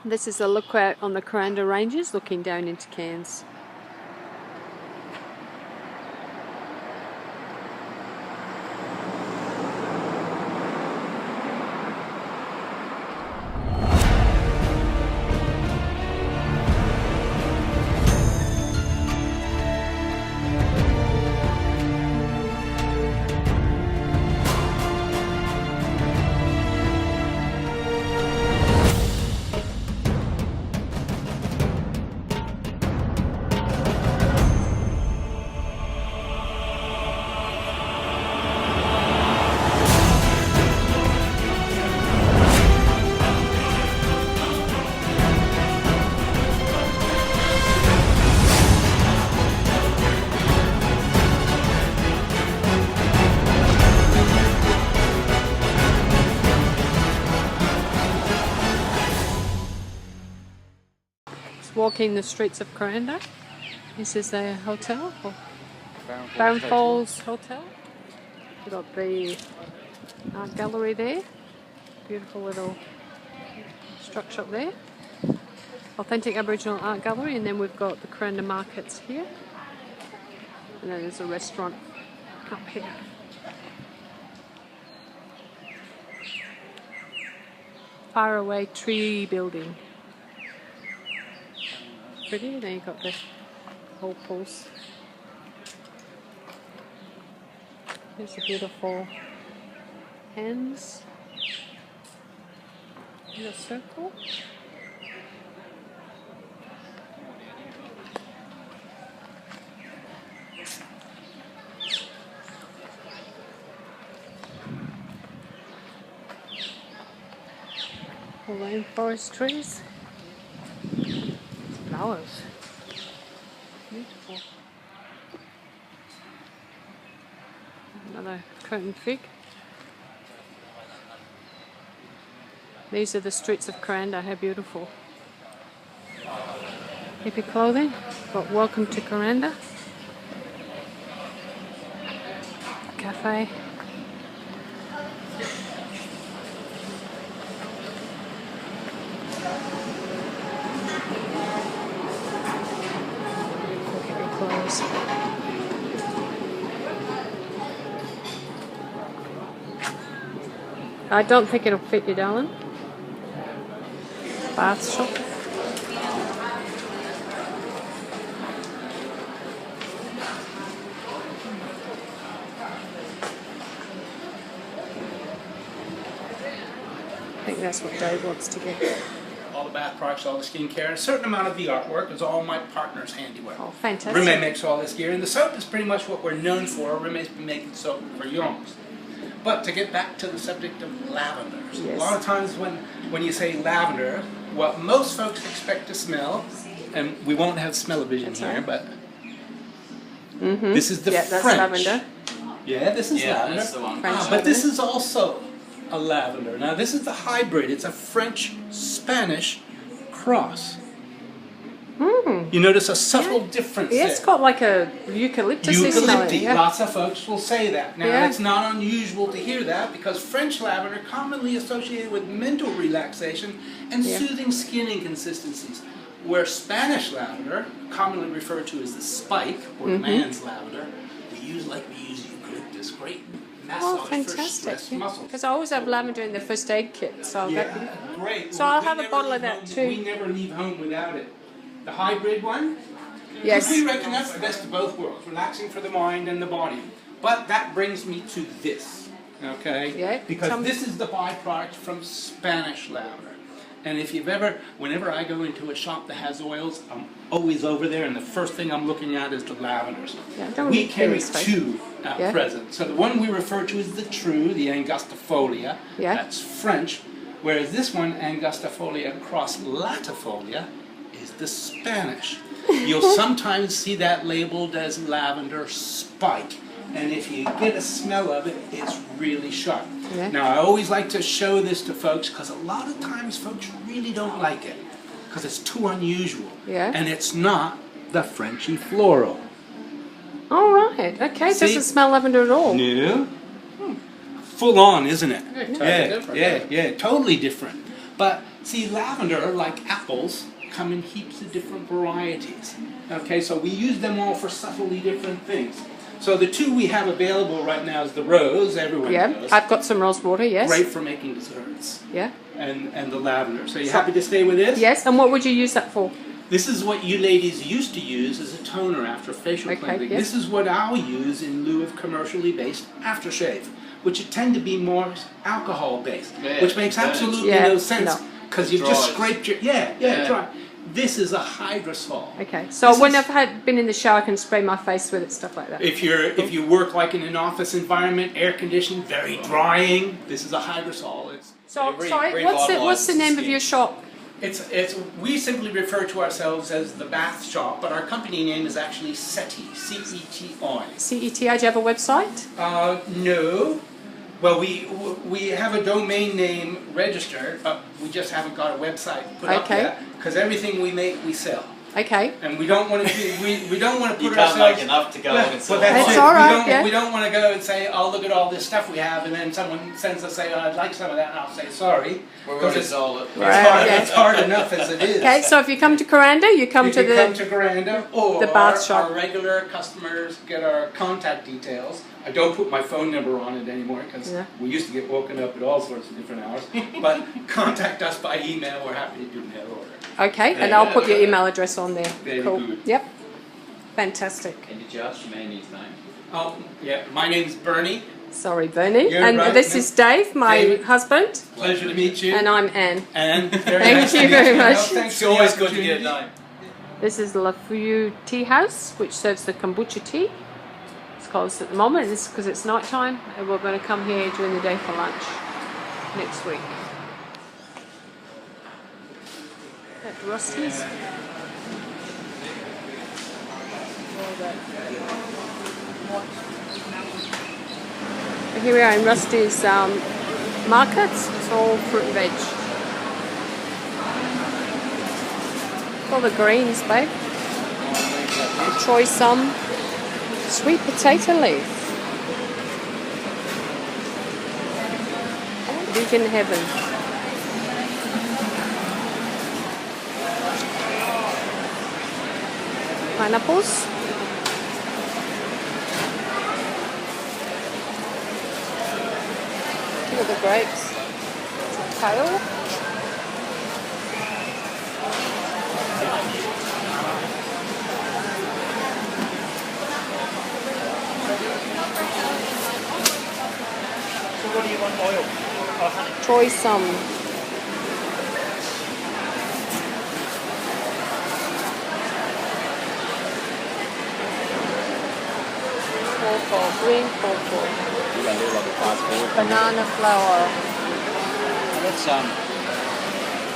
This is a look out on the Kuranda ranges, looking down into Cairns. Walking the streets of Kuranda. This is a hotel, Barron Falls Hotel. We've got the art gallery there. Beautiful little structure up there. Authentic Aboriginal art gallery, and then we've got the Kuranda markets here. And then there's a restaurant up here. Faraway tree building. Pretty. Then you've got the whole pulse. There's a beautiful hands in a circle. Rainforest trees. Flowers. Beautiful. Another curtain fig. These are the streets of Kuranda. How beautiful. Hippie clothing. Got welcome to Kuranda. Cafe. I don't think it'll fit you, darling. Bath shop. I think that's what Dave wants to get. All the bath products, all the skincare, and a certain amount of the artwork is all my partner's handiwork. Oh, fantastic. Rime makes all this gear, and the soap is pretty much what we're known for. Rime's been making soap for yonks. But to get back to the subject of lavenders, yes. A lot of times when you say lavender, what most folks expect to smell, and we won't have smell-o-vision here, right. But this is the that's French. lavender. Yeah, this is lavender. That's the one. But this is also a lavender. Now this is the hybrid. It's a French-Spanish cross. You notice a subtle difference Yeah, there. it's got like a eucalyptus smell. Yeah. Lots of folks will say that. Now, Yeah. it's not unusual to hear that because French lavender commonly associated with mental relaxation and soothing skin inconsistencies, where Spanish lavender, commonly referred to as the spike, or man's lavender, we use eucalyptus. Great massage for stressed muscles. Because I always have lavender in the first aid kit. So Great. So I'll have a bottle of that too. We never leave home without it. The hybrid one? Yes. We reckon that's the best of both worlds, relaxing for the mind and the body. But that brings me to this, okay? Yeah. Because this is the byproduct from Spanish lavender. And if you've whenever I go into a shop that has oils, I'm always over there, and the first thing I'm looking at is the lavenders. Yeah, we carry two at present. So the one we refer to as the true, the angustifolia, that's French, whereas this one, angustifolia cross latifolia, is the Spanish. You'll sometimes see that labeled as lavender spike, and if you get a smell of it, it's really sharp. Yeah. Now I always like to show this to folks because a lot of times folks really don't like it because it's too unusual, and it's not the Frenchy floral. All right, okay, so it doesn't smell lavender at all. No. Full on, isn't it? Yeah, totally different. Yeah, totally different. But See, lavender, like apples, come in heaps of different varieties. Okay, so we use them all for subtly different things. So the two we have available right now is the rose, everyone knows. I've got some rose water, yes. Great for making desserts. Yeah. And the lavender. So you happy to stay with this? Yes, and what would you use that for? This is what you ladies used to use as a toner after facial cleansing. Yes. This is what I'll use in lieu of commercially based aftershave, which tend to be more alcohol based, which makes absolutely no sense because you've just scraped your dry. This is a hydrosol. Okay, so when I've been in the shower, I can spray my face with it, stuff like that. If you work like in an office environment, air conditioned, very drying, this is a hydrosol. What's the name of your shop? We simply refer to ourselves as the Bath Shop, but our company name is actually SETI, C-E-T-I. C-E-T-I, do you have a website? No. Well, we have a domain name registered, but we just haven't got a website put up yet, because everything we make, we sell. Okay. And we don't want to we don't want to put you ourselves. can't make enough to go and sell. Well, that's all right. We don't want to go and say, "Oh, look at all this stuff we have," and then someone sends us say, "Oh, I'd like some of that," and I'll say, "Sorry," because it's hard enough as it is. Okay, so if you come to Kuranda, you come to Kuranda, or the bath shop. Our regular customers get our contact details. I don't put my phone number on it anymore because we used to get woken up at all sorts of different hours. But contact us by email. We're happy to do mail order. Okay, and I'll put your email address on there. Very good. Yep. Fantastic. And did you ask Manny's name? Oh, yeah. My name's Bernie. Sorry, Bernie. You're and right. this is Dave, my husband. Pleasure to meet you. And I'm Anne. Anne, Thank you very much. It's always good to get a name. This is Lavender Tea House, which serves the kombucha tea. It's closed at the moment. This is because it's night time, and we're going to come here during the day for lunch next week. At Rusty's. Here we are in Rusty's markets. It's all fruit and veg. All the greens, babe. Try some sweet potato leaf. Vegan heaven. Pineapples. Look at the grapes. Some kale. What do you want, oil or honey? Try some. Green pawpaw. You can do like a fast food. Banana flour. That's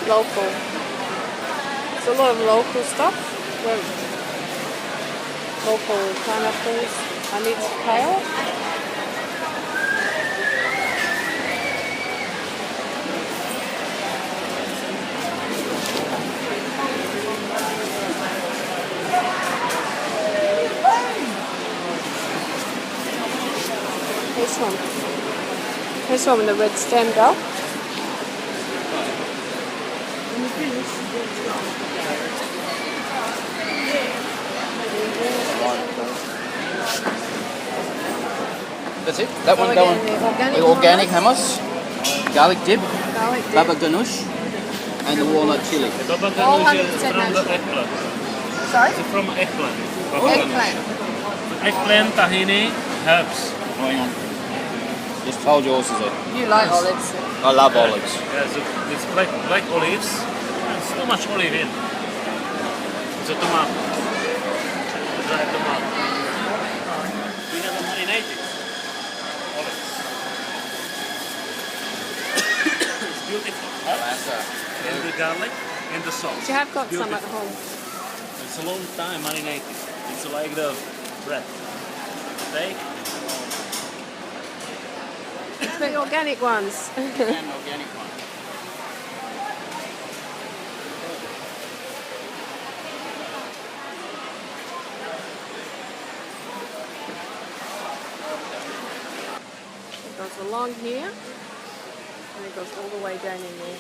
Local. It's a lot of local stuff. Well, local pineapples. I need some kale. This one. This one with the red stem though. That's it. That one. The organic hummus, garlic dip, baba ganoush, and the walnut chili. Baba All ganoush is 100% from the natural. eggplant. Sorry? It's from eggplant. Baba ganoush. Eggplant. Eggplant, tahini, herbs. Hang on. Just hold yours, is it? You like olives. I love olives. Yeah, so it's black olives. There's so much olive in. It's a tomato. Dry tomato. We have marinated olives. It's beautiful. Herbs and the garlic and the sauce. You have got some Beautiful. at home. It's a long time marinated. It's like the bread. Steak. It's the organic ones. And organic one. It goes along here and it goes all the way down in there.